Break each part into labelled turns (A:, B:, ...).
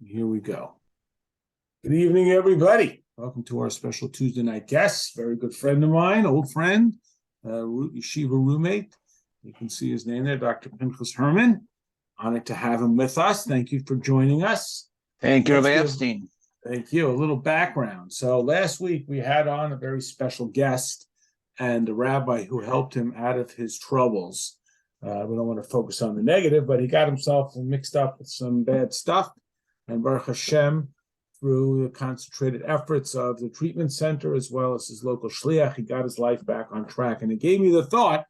A: Here we go. Good evening, everybody. Welcome to our special Tuesday night guest. Very good friend of mine, old friend, yeshiva roommate. You can see his name there, Dr. Pinchas Herman. Honored to have him with us. Thank you for joining us.
B: Thank you, Rabbi Epstein.
A: Thank you. A little background. So last week we had on a very special guest and a rabbi who helped him out of his troubles. We don't want to focus on the negative, but he got himself mixed up with some bad stuff. And Baruch Hashem, through the concentrated efforts of the treatment center as well as his local shliach, he got his life back on track. And it gave me the thought,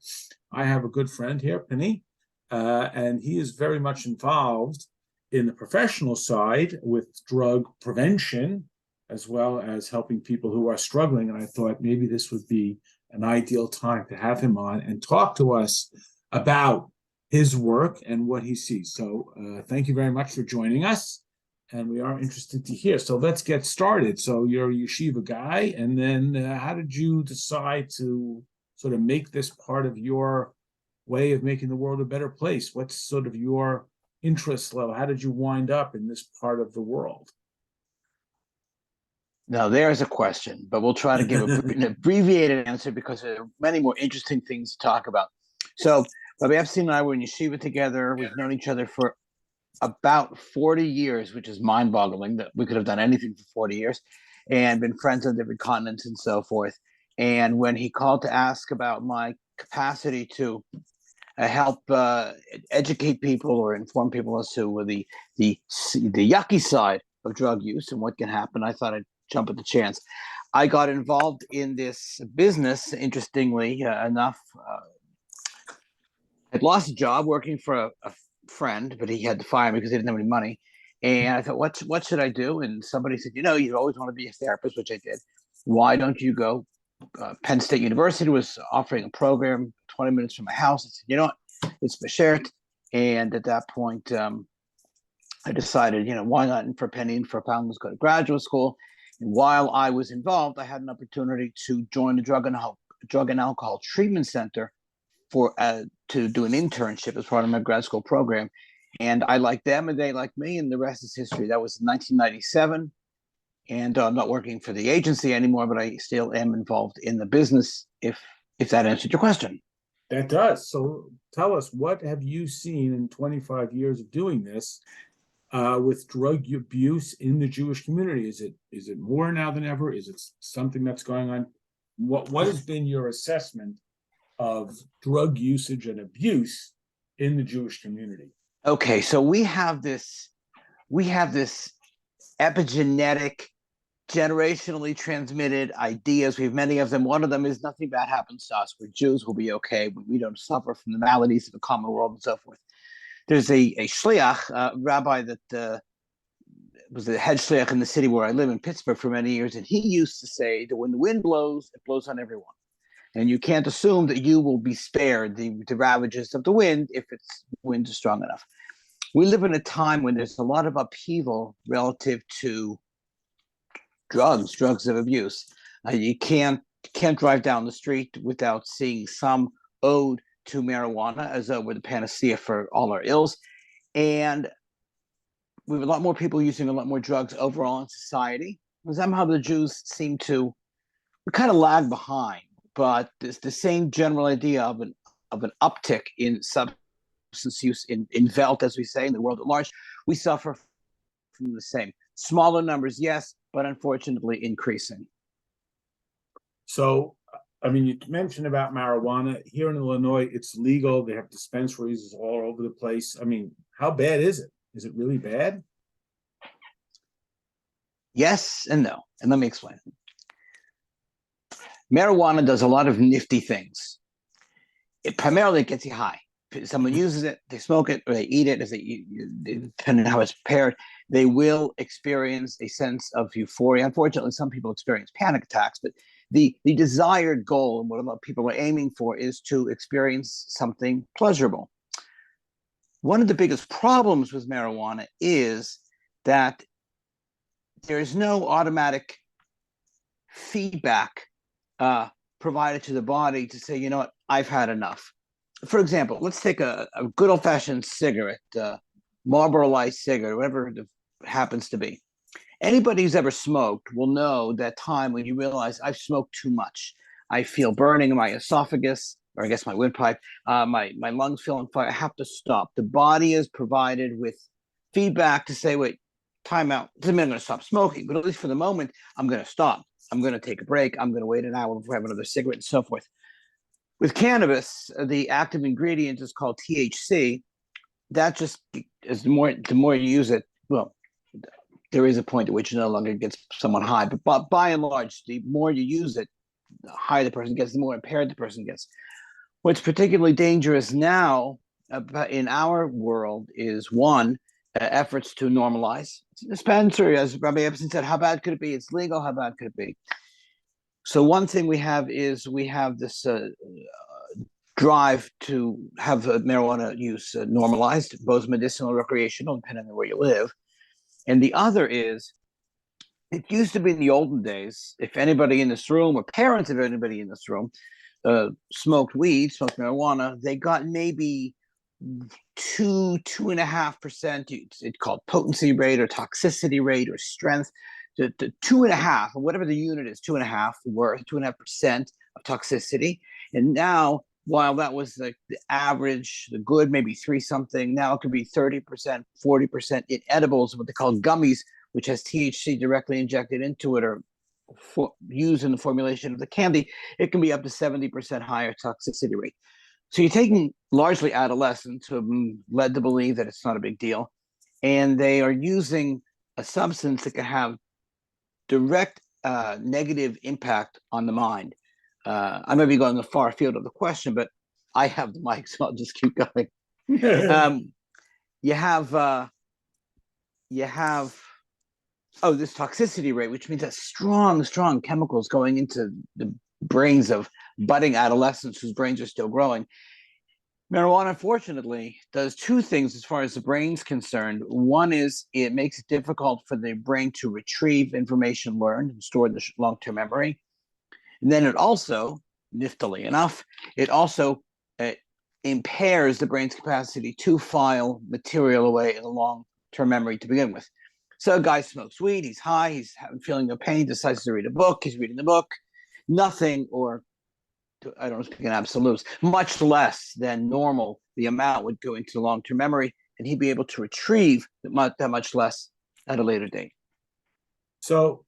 A: I have a good friend here, Penny, and he is very much involved in the professional side with drug prevention, as well as helping people who are struggling. And I thought maybe this would be an ideal time to have him on and talk to us about his work and what he sees. So thank you very much for joining us. And we are interested to hear. So let's get started. So you're a yeshiva guy, and then how did you decide to sort of make this part of your way of making the world a better place? What's sort of your interest level? How did you wind up in this part of the world?
B: Now, there's a question, but we'll try to give an abbreviated answer because there are many more interesting things to talk about. So Rabbi Epstein and I were in yeshiva together. We've known each other for about 40 years, which is mind-boggling that we could have done anything for 40 years and been friends on different continents and so forth. And when he called to ask about my capacity to help educate people or inform people as to the yucky side of drug use and what can happen, I thought I'd jump at the chance. I got involved in this business, interestingly enough. I'd lost a job working for a friend, but he had to fire me because he didn't have any money. And I thought, what should I do? And somebody said, you always want to be a therapist, which I did. Why don't you go? Penn State University was offering a program 20 minutes from my house. I said, you know what? It's beshert. And at that point, I decided, why not? And for a penny and for a pound, let's go to graduate school. And while I was involved, I had an opportunity to join the drug and alcohol treatment center to do an internship as part of my grad school program. And I liked them and they liked me, and the rest is history. That was 1997. And I'm not working for the agency anymore, but I still am involved in the business, if that answered your question.
A: That does. So tell us, what have you seen in 25 years of doing this with drug abuse in the Jewish community? Is it more now than ever? Is it something that's going on? What has been your assessment of drug usage and abuse in the Jewish community?
B: Okay, so we have this epigenetic, generationally transmitted ideas. We have many of them. One of them is nothing bad happens to us. We're Jews, we'll be okay. We don't suffer from the maladies of the common world and so forth. There's a shliach, rabbi that was the head shliach in the city where I live in Pittsburgh for many years, and he used to say that when the wind blows, it blows on everyone. And you can't assume that you will be spared the ravages of the wind if its wind is strong enough. We live in a time when there's a lot of upheaval relative to drugs of abuse. You can't drive down the street without seeing some ode to marijuana as though we're the panacea for all our ills. And we have a lot more people using a lot more drugs overall in society. Somehow the Jews seem to kind of lag behind. But it's the same general idea of an uptick in substance use in Welt, as we say, in the world at large. We suffer from the same. Smaller numbers, yes, but unfortunately increasing.
A: So, you mentioned about marijuana. Here in Illinois, it's legal. They have dispensaries all over the place. How bad is it? Is it really bad?
B: Yes and no. And let me explain. Marijuana does a lot of nifty things. It primarily gets you high. If someone uses it, they smoke it, or they eat it, depending on how it's prepared, they will experience a sense of euphoria. Unfortunately, some people experience panic attacks, but the desired goal and what a lot of people are aiming for is to experience something pleasurable. One of the biggest problems with marijuana is that there is no automatic feedback provided to the body to say, I've had enough. For example, let's take a good old-fashioned cigarette, Marlboro Light cigarette, whatever the happens to be. Anybody who's ever smoked will know that time when you realize I've smoked too much. I feel burning in my esophagus, or I guess my windpipe. My lungs feel on fire. I have to stop. The body is provided with feedback to say, wait, time out. Doesn't mean I'm going to stop smoking, but at least for the moment, I'm going to stop. I'm going to take a break. I'm going to wait an hour before I have another cigarette and so forth. With cannabis, the active ingredient is called THC. That just is the more you use it, well, there is a point at which it no longer gets someone high, but by and large, the more you use it, the higher the person gets, the more impaired the person gets. What's particularly dangerous now in our world is one, efforts to normalize. Spencer, as Rabbi Epstein said, how bad could it be? It's legal. How bad could it be? So one thing we have is this drive to have marijuana use normalized, both medicinal and recreational, depending on where you live. And the other is, it used to be in the olden days, if anybody in this room or parents of anybody in this room smoked weed, smoked marijuana, they got maybe 2.5%. It's called potency rate or toxicity rate or strength. To 2.5, or whatever the unit is, 2.5 worth, 2.5% of toxicity. And now, while that was the average, the good, maybe 3 something, now it could be 30%, 40% in edibles, what they call gummies, which has THC directly injected into it or used in the formulation of the candy. It can be up to 70% higher toxicity rate. So you're taking largely adolescents who have been led to believe that it's not a big deal, and they are using a substance that can have direct negative impact on the mind. I may be going a far field of the question, but I have the mic, so I'll just keep going. You have this toxicity rate, which means that strong chemicals going into the brains of budding adolescents whose brains are still growing. Marijuana, unfortunately, does 2 things as far as the brain's concerned. One is it makes it difficult for the brain to retrieve information learned and store in the long-term memory. And then it also, niftily enough, it also impairs the brain's capacity to file material away in the long-term memory to begin with. So a guy smokes weed, he's high, he's feeling no pain, decides to read a book, he's reading the book, nothing, or I don't speak in absolutes, much less than normal, the amount would go into the long-term memory, and he'd be able to retrieve that much less at a later date.
A: So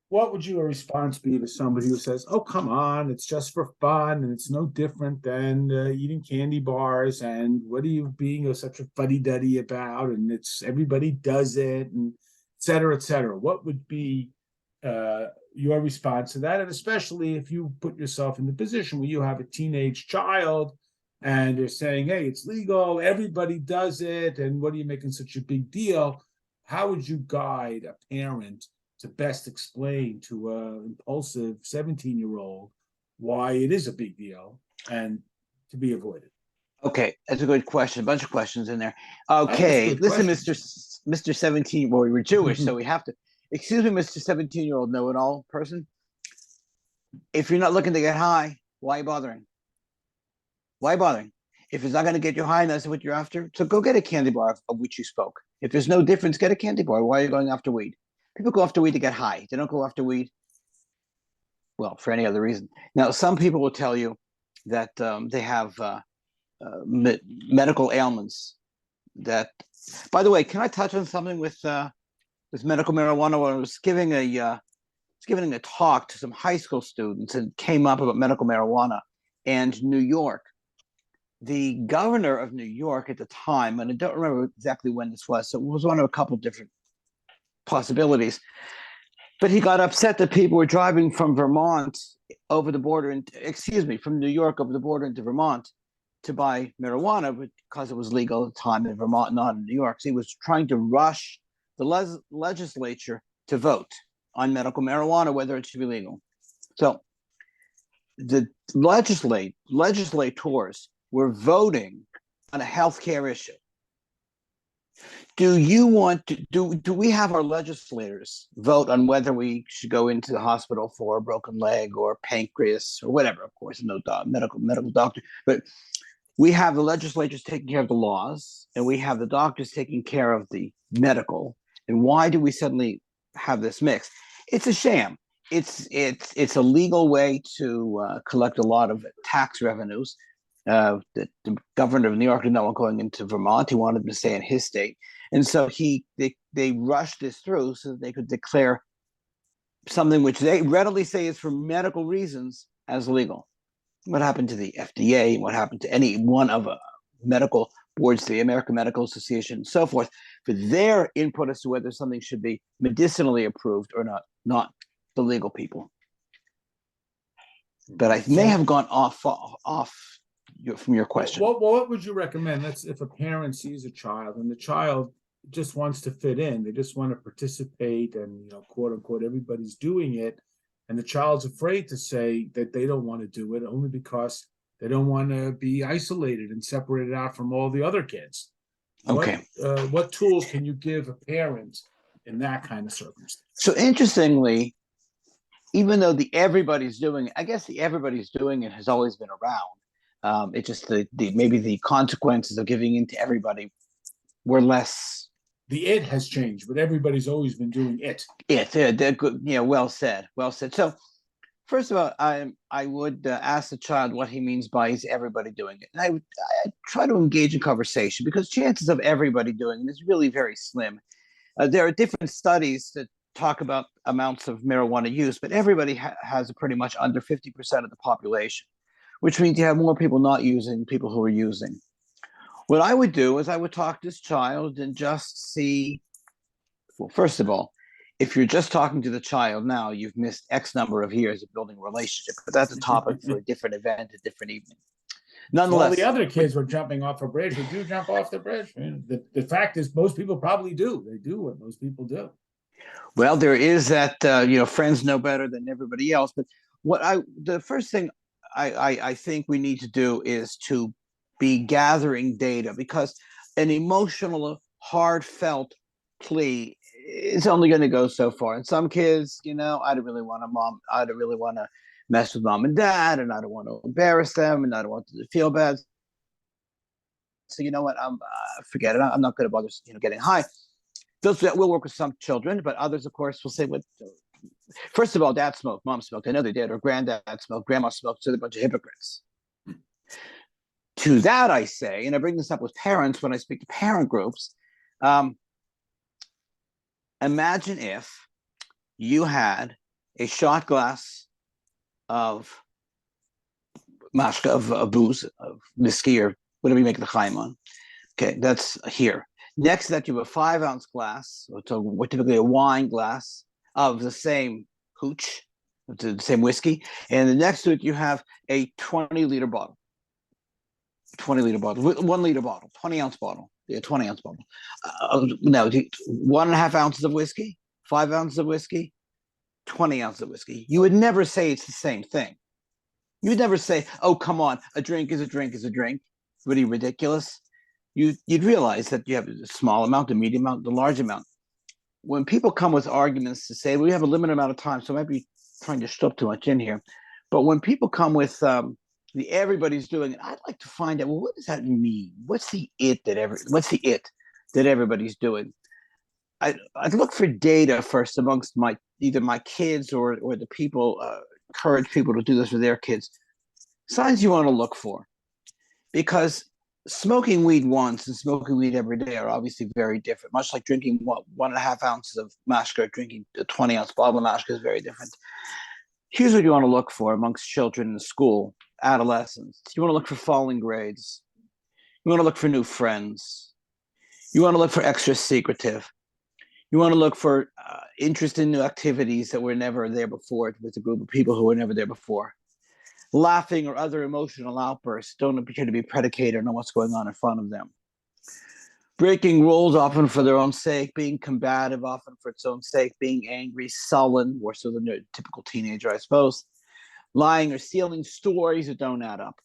A: what would your response be to somebody who says, oh, come on, it's just for fun, and it's no different than eating candy bars, and what are you being such a fuddy-duddy about, and it's everybody does it, and et cetera, et cetera. What would be your response to that? And especially if you put yourself in the position where you have a teenage child and they're saying, hey, it's legal, everybody does it, and what are you making such a big deal? How would you guide a parent to best explain to an impulsive 17-year-old why it is a big deal and to be avoided?
B: Okay, that's a good question. A bunch of questions in there. Okay, listen, Mr. 17, well, we were Jewish, so we have to. Excuse me, Mr. 17-year-old know-it-all person. If you're not looking to get high, why bothering? Why bothering? If it's not going to get you high and that's what you're after, so go get a candy bar of which you spoke. If there's no difference, get a candy bar. Why are you going after weed? People go after weed to get high. They don't go after weed, well, for any other reason. Now, some people will tell you that they have medical ailments. That, by the way, can I touch on something with medical marijuana? When I was giving a talk to some high school students and came up about medical marijuana and New York. The governor of New York at the time, and I don't remember exactly when this was, so it was one of a couple different possibilities, but he got upset that people were driving from Vermont over the border, from New York over the border into Vermont to buy marijuana because it was legal at the time in Vermont, not in New York. So he was trying to rush the legislature to vote on medical marijuana, whether it should be legal. So the legislators were voting on a healthcare issue. Do you want to do we have our legislators vote on whether we should go into the hospital for a broken leg or pancreas or whatever? Of course, no medical doctor, but we have the legislators taking care of the laws, and we have the doctors taking care of the medical. And why do we suddenly have this mix? It's a sham. It's a legal way to collect a lot of tax revenues. The governor of New York did not want going into Vermont. He wanted to stay in his state, and so they rushed this through so that they could declare something which they readily say is for medical reasons as legal. What happened to the FDA? What happened to any one of medical boards, the American Medical Association, and so forth, for their input as to whether something should be medicinally approved or not the legal people. But I may have gone off from your question.
A: What would you recommend? That's if a parent sees a child and the child just wants to fit in, they just want to participate, and quote unquote, everybody's doing it, and the child's afraid to say that they don't want to do it only because they don't want to be isolated and separated out from all the other kids.
B: Okay.
A: What tools can you give a parent in that kind of circumstance?
B: So interestingly, even though the everybody's doing it, I guess the everybody's doing it has always been around. It's just maybe the consequences of giving in to everybody were less.
A: The it has changed, but everybody's always been doing it.
B: They're good. Yeah, well said. Well said. So, first of all, I would ask the child what he means by is everybody doing it. And I try to engage in conversation, because chances of everybody doing it is really very slim. There are different studies that talk about amounts of marijuana use, but everybody has pretty much under 50% of the population, which means you have more people not using, people who are using. What I would do is I would talk to this child and just see, well, first of all, if you're just talking to the child now, you've missed X number of years of building a relationship, but that's a topic for a different event, a different evening. Nonetheless,
A: all the other kids were jumping off a bridge. Would you jump off the bridge? The fact is, most people probably do. They do what most people do.
B: Well, there is that, friends know better than everybody else. But the first thing I think we need to do is to be gathering data, because an emotional, heartfelt plea is only going to go so far. And some kids, I don't really want to mess with mom and dad, and I don't want to embarrass them, and I don't want them to feel bad. So you know what? Forget it. I'm not going to bother, getting high. Those that will work with some children, but others, of course, will say, first of all, dad smoked, mom smoked. I know they did, or granddad smoked, grandma smoked, so they're a bunch of hypocrites. To that, I say, and I bring this up with parents when I speak to parent groups, imagine if you had a shot glass of mashka, of booze, of whiskey, or whatever you make the chaim on. Okay, that's here. Next to that, you have a 5-ounce glass, so typically a wine glass of the same hooch, the same whiskey. And the next to it, you have a 20-liter bottle. 20-liter bottle, 1-liter bottle, 20-ounce bottle. Yeah, 20-ounce bottle. No, 1.5 ounces of whiskey, 5 ounces of whiskey, 20 ounces of whiskey. You would never say it's the same thing. You would never say, oh, come on, a drink is a drink is a drink. Really ridiculous. You'd realize that you have a small amount, a medium amount, the large amount. When people come with arguments to say, we have a limited amount of time, so I might be trying to stuff too much in here. But when people come with the everybody's doing it, I'd like to find out, well, what does that mean? What's the it that everybody's doing? I'd look for data first amongst either my kids or the people, encourage people to do this with their kids. Signs you want to look for, because smoking weed once and smoking weed every day are obviously very different. Much like drinking 1.5 ounces of mashka, drinking a 20-ounce bottle of mashka is very different. Here's what you want to look for amongst children in school, adolescents. You want to look for falling grades. You want to look for new friends. You want to look for extra secretive. You want to look for interest in new activities that were never there before with a group of people who were never there before. Laughing or other emotional outbursts don't appear to be predicated on what's going on in front of them. Breaking rules often for their own sake, being combative often for its own sake, being angry, sullen, more so than a typical teenager, I suppose. Lying or stealing stories that don't add up.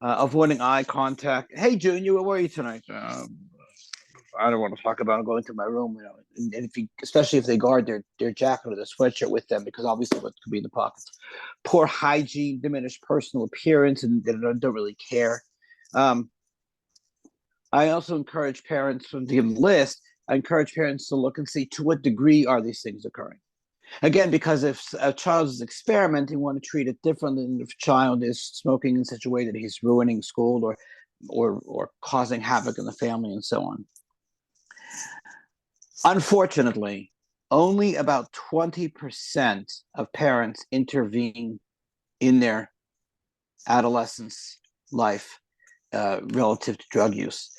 B: Avoiding eye contact. Hey, Junior, where were you tonight? I don't want to talk about it. Going to my room, and especially if they guard their jacket or their sweatshirt with them, because obviously what could be in the pockets. Poor hygiene, diminished personal appearance, and they don't really care. I also encourage parents to give a list. I encourage parents to look and see to what degree are these things occurring. Again, because if a child is experimenting, we want to treat it differently than if a child is smoking in such a way that he's ruining school or causing havoc in the family and so on. Unfortunately, only about 20% of parents intervene in their adolescence life relative to drug use.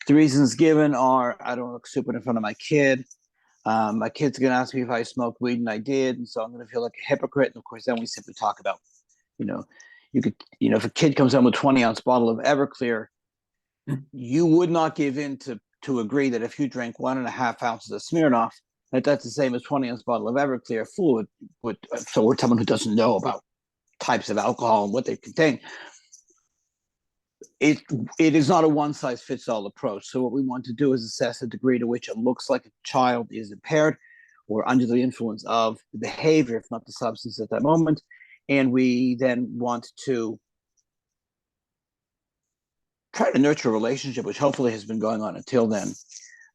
B: The reasons given are, I don't look stupid in front of my kid. My kid's going to ask me if I smoked weed, and I did, and so I'm going to feel like a hypocrite. And of course, then we simply talk about, if a kid comes home with a 20-ounce bottle of Everclear, you would not give in to agree that if you drink 1.5 ounces of Smirnoff, that's the same as 20-ounce bottle of Everclear fluid. So we're someone who doesn't know about types of alcohol and what they contain. It is not a one-size-fits-all approach. So what we want to do is assess the degree to which it looks like a child is impaired or under the influence of the behavior, if not the substance at that moment. And we then want to try to nurture a relationship, which hopefully has been going on until then.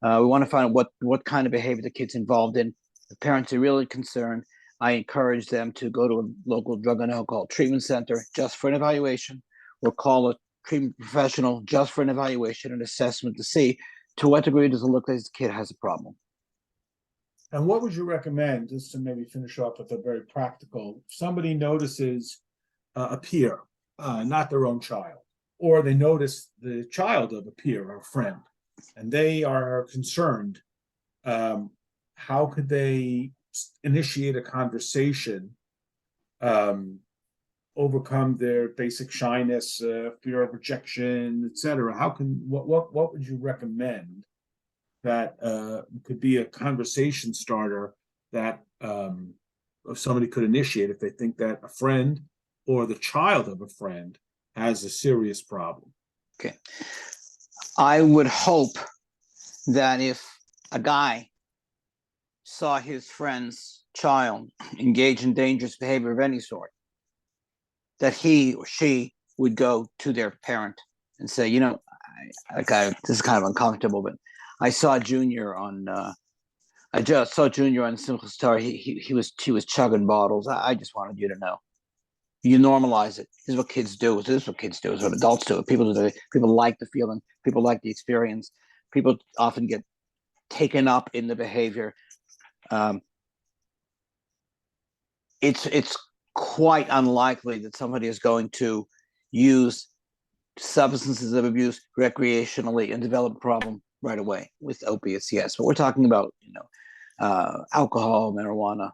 B: We want to find out what kind of behavior the kid's involved in. The parents are really concerned. I encourage them to go to a local drug and alcohol treatment center just for an evaluation, or call a treatment professional just for an evaluation and assessment to see to what degree does it look like this kid has a problem.
A: And what would you recommend, just to maybe finish off with a very practical, if somebody notices a peer, not their own child, or they notice the child of a peer or a friend, and they are concerned, how could they initiate a conversation, overcome their basic shyness, fear of rejection, etc.? What would you recommend that could be a conversation starter that somebody could initiate if they think that a friend or the child of a friend has a serious problem?
B: Okay. I would hope that if a guy saw his friend's child engage in dangerous behavior of any sort, that he or she would go to their parent and say, this is kind of uncomfortable, but I saw Junior on Simcha Star. He was chugging bottles. I just wanted you to know. You normalize it. This is what kids do. This is what kids do. This is what adults do. People like the feeling. People like the experience. People often get taken up in the behavior. It's quite unlikely that somebody is going to use substances of abuse recreationally and develop a problem right away. With opiates, yes, but we're talking about alcohol, marijuana,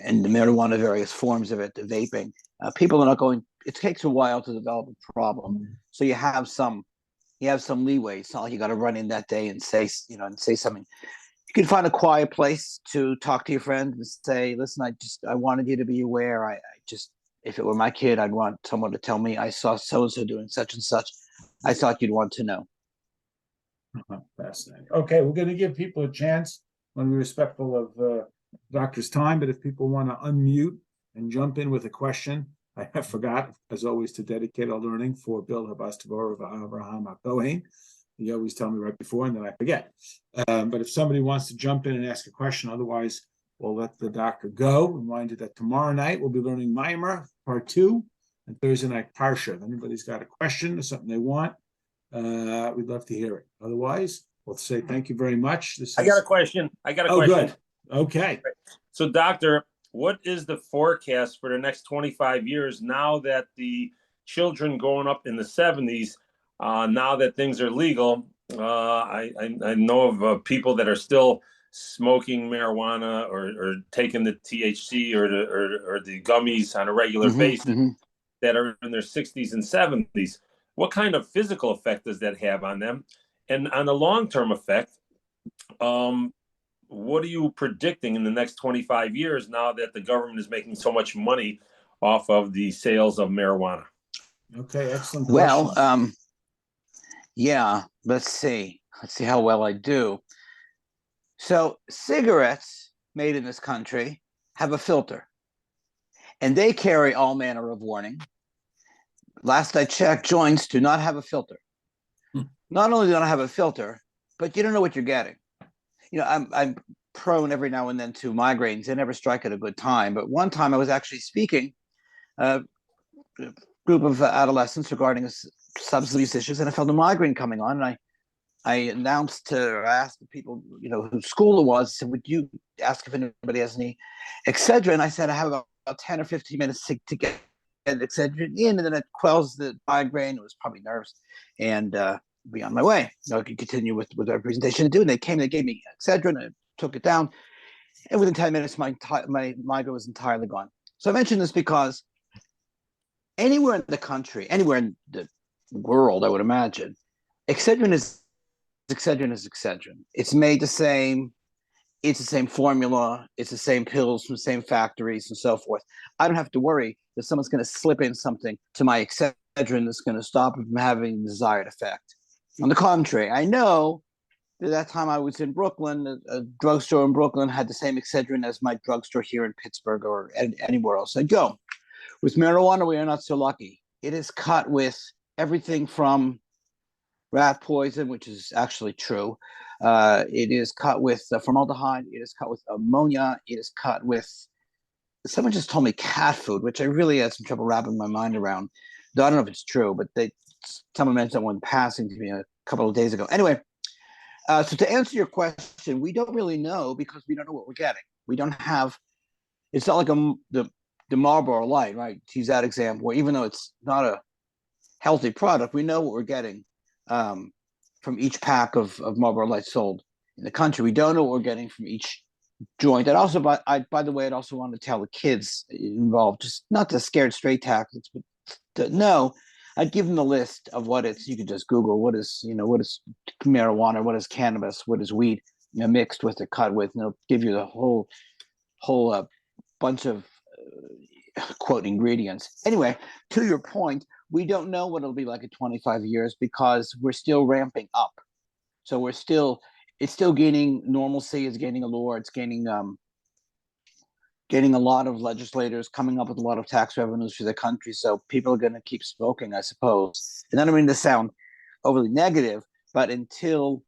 B: and the marijuana, various forms of it, the vaping. People are not going. It takes a while to develop a problem, so you have some leeway. It's not like you got to run in that day and say something. You can find a quiet place to talk to your friend and say, "Listen, I wanted you to be aware. If it were my kid, I'd want someone to tell me I saw so and so doing such and such. I thought you'd want to know."
A: Fascinating. Okay, we're going to give people a chance. I want to be respectful of the doctor's time, but if people want to unmute and jump in with a question, I forgot, as always, to dedicate our learning for Bill Habastador of Abraham Kohen. You always tell me right before, and then I forget. But if somebody wants to jump in and ask a question, otherwise, we'll let the doctor go. Remind you that tomorrow night we'll be learning Maimer, part 2, and Thursday night Parsha. If anybody's got a question or something they want, we'd love to hear it. Otherwise, we'll say thank you very much.
C: I got a question.
A: Oh, good. Okay.
C: So, doctor, what is the forecast for the next 25 years now that the children growing up in the 70s, now that things are legal? I know of people that are still smoking marijuana or taking the THC or the gummies on a regular basis that are in their 60s and 70s. What kind of physical effect does that have on them? And on the long-term effect, what are you predicting in the next 25 years now that the government is making so much money off of the sales of marijuana?
A: Okay, excellent.
B: Well, yeah, let's see how well I do. So cigarettes made in this country have a filter, and they carry all manner of warning. Last I checked, joints do not have a filter. Not only do they not have a filter, but you don't know what you're getting. I'm prone every now and then to migraines. They never strike at a good time. But one time I was actually speaking a group of adolescents regarding substance abuse issues, and I felt a migraine coming on, and I announced or asked the people, whose school it was, said, would you ask if anybody has any Excedrin? I said, I have about 10 or 15 minutes to get Excedrin in, and then it quells the migraine. It was probably nerves, and be on my way. I could continue with our presentation to do. And they gave me Excedrin, I took it down, and within 10 minutes, my migraine was entirely gone. So I mention this because anywhere in the country, anywhere in the world, I would imagine, Excedrin is Excedrin. It's made the same. It's the same formula. It's the same pills from the same factories and so forth. I don't have to worry that someone's going to slip in something to my Excedrin that's going to stop it from having the desired effect. On the contrary, I know that time I was in Brooklyn, a drugstore in Brooklyn had the same Excedrin as my drugstore here in Pittsburgh or anywhere else I go. With marijuana, we are not so lucky. It is cut with everything from rat poison, which is actually true. It is cut with formaldehyde. It is cut with ammonia. It is cut with, someone just told me cat food, which I really had some trouble wrapping my mind around. Though I don't know if it's true, but someone mentioned that one passing to me a couple of days ago. Anyway, so to answer your question, we don't really know because we don't know what we're getting. We don't have, it's not like the Marlboro Light, right? To use that example, where even though it's not a healthy product, we know what we're getting from each pack of Marlboro Light sold in the country. We don't know what we're getting from each joint. And also, by the way, I'd also want to tell the kids involved, just not the scared straight tactics, but to know, I'd give them the list of what it's. You could just Google what is marijuana, what is cannabis, what is weed, mixed with or cut with, and it'll give you the whole bunch of quote ingredients. Anyway, to your point, we don't know what it'll be like in 25 years because we're still ramping up. So it's still gaining normalcy, it's gaining allure, it's gaining a lot of legislators coming up with a lot of tax revenues for the country. So people are going to keep smoking, I suppose. And I don't mean to sound overly negative, but until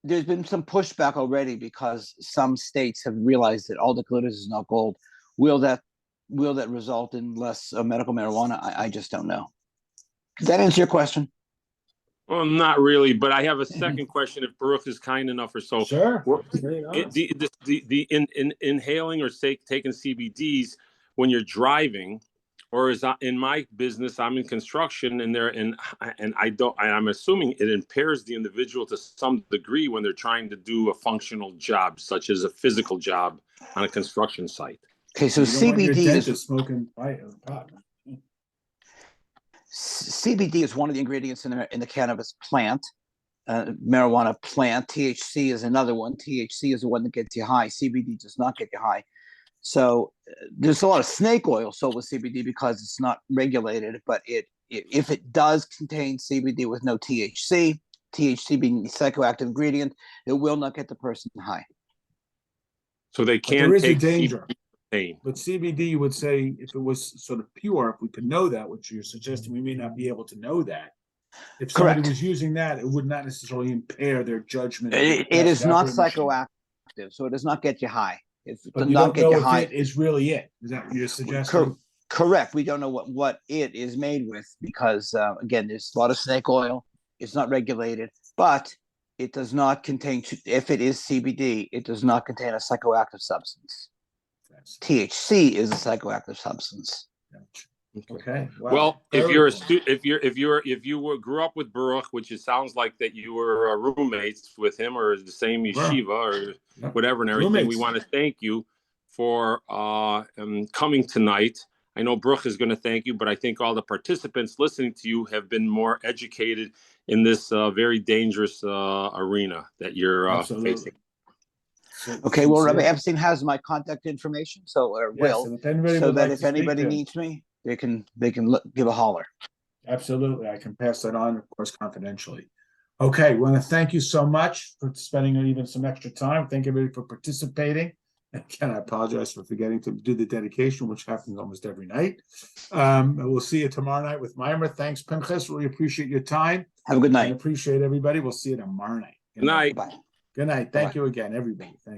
B: there's been some pushback already because some states have realized that all that glitters is not gold. Will that result in less medical marijuana? I just don't know. Does that answer your question?
C: Well, not really, but I have a second question. If Baruch is kind enough or so,
A: Sure.
C: The inhaling or taking CBDs when you're driving, or is in my business, I'm in construction, and I'm assuming it impairs the individual to some degree when they're trying to do a functional job, such as a physical job on a construction site.
B: Okay, so CBD is
A: smoking pot.
B: CBD is one of the ingredients in the cannabis plant, marijuana plant. THC is another one. THC is the one that gets you high. CBD does not get you high. So there's a lot of snake oil sold with CBD because it's not regulated. But if it does contain CBD with no THC, THC being the psychoactive ingredient, it will not get the person high.
C: So they can take
A: danger.
C: CBD.
A: But CBD, you would say, if it was sort of pure, if we could know that, which you're suggesting, we may not be able to know that. If somebody was using that, it would not necessarily impair their judgment.
B: It is not psychoactive, so it does not get you high. It does not get you high.
A: It is really it. Is that what you're suggesting?
B: Correct. We don't know what it is made with because, again, there's a lot of snake oil. It's not regulated, but it does not contain, if it is CBD, it does not contain a psychoactive substance. THC is a psychoactive substance.
A: Okay. Wow.
C: Well, if you grew up with Baruch, which it sounds like that you were roommates with him or the same yeshiva or whatever and everything, we want to thank you for coming tonight. I know Baruch is going to thank you, but I think all the participants listening to you have been more educated in this very dangerous arena that you're facing.
B: Okay, well, Rabbi Epstein has my contact information, so if anybody needs me, they can give a holler.
A: Absolutely, I can pass that on, of course, confidentially. Okay, we want to thank you so much for spending even some extra time. Thank everybody for participating. Again, I apologize for forgetting to do the dedication, which happens almost every night. We'll see you tomorrow night with Maimer. Thanks, Pinchas. Really appreciate your time.
B: Have a good
A: And
B: night.
A: appreciate everybody. We'll see you tomorrow night.
C: Good night.
B: Bye.
A: Good night. Thank
B: Bye-bye.
A: you again, everybody. Thank you.